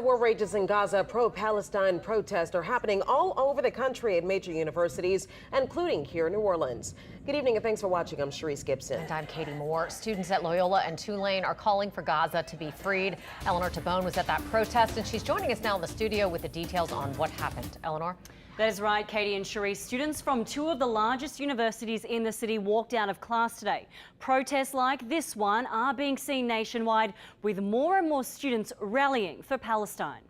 war rages in Gaza, pro-Palestine protests are happening all over the country at major universities, including here in New Orleans. Good evening and thanks for watching. I'm Sharice Gibson. And I'm Katie Moore. Students at Loyola and Tulane are calling for Gaza to be freed. Eleanor Tabone was at that protest, and she's joining us now in the studio with the details on what happened. Eleanor? That is right, Katie and Sharice. Students from two of the largest universities in the city walked out of class today. Protests like this one are being seen nationwide, with more and more students rallying for Palestine.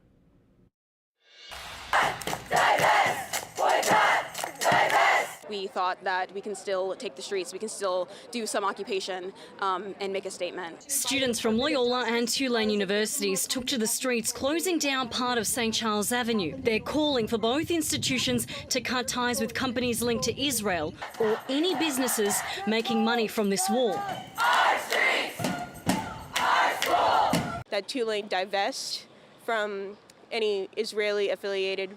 We thought that we can still take the streets, we can still do some occupation and make a statement. Students from Loyola and Tulane universities took to the streets, closing down part of St. Charles Avenue. They're calling for both institutions to cut ties with companies linked to Israel or any businesses making money from this war. Our streets, our schools! That Tulane divest from any Israeli-affiliated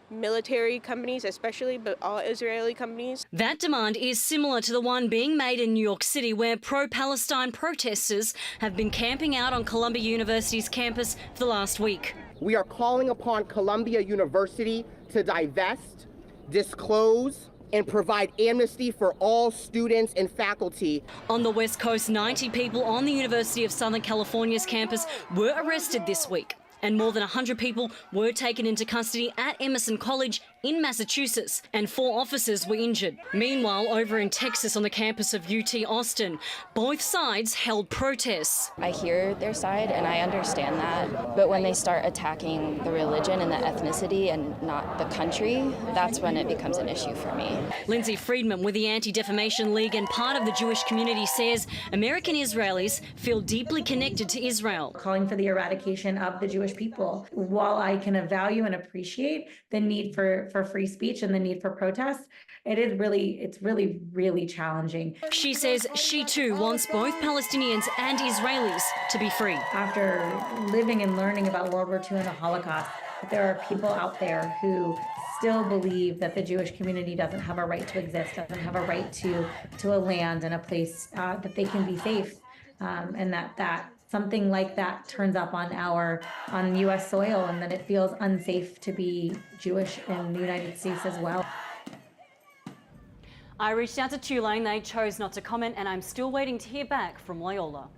military companies, especially, but all Israeli companies. That demand is similar to the one being made in New York City, where pro-Palestine protesters have been camping out on Columbia University's campus for the last week. We are calling upon Columbia University to divest, disclose, and provide amnesty for all students and faculty. On the West Coast, 90 people on the University of Southern California's campus were arrested this week, and more than 100 people were taken into custody at Emerson College in Massachusetts, and 4 officers were injured. Meanwhile, over in Texas on the campus of UT Austin, both sides held protests. I hear their side and I understand that, but when they start attacking the religion and the ethnicity and not the country, that's when it becomes an issue for me. Lindsay Friedman with the Anti-Defamation League and part of the Jewish community says American Israelis feel deeply connected to Israel. Calling for the eradication of the Jewish people. While I can value and appreciate the need for free speech and the need for protest, it's really challenging. She says she too wants both Palestinians and Israelis to be free. After living and learning about World War II and the Holocaust, there are people out there who still believe that the Jewish community doesn't have a right to exist, doesn't have a right to a land and a place that they can be safe, and that something like that turns up on U.S. soil, and that it feels unsafe to be Jewish in the United States as well. I reached out to Tulane. They chose not to comment, and I'm still waiting to hear back from Loyola.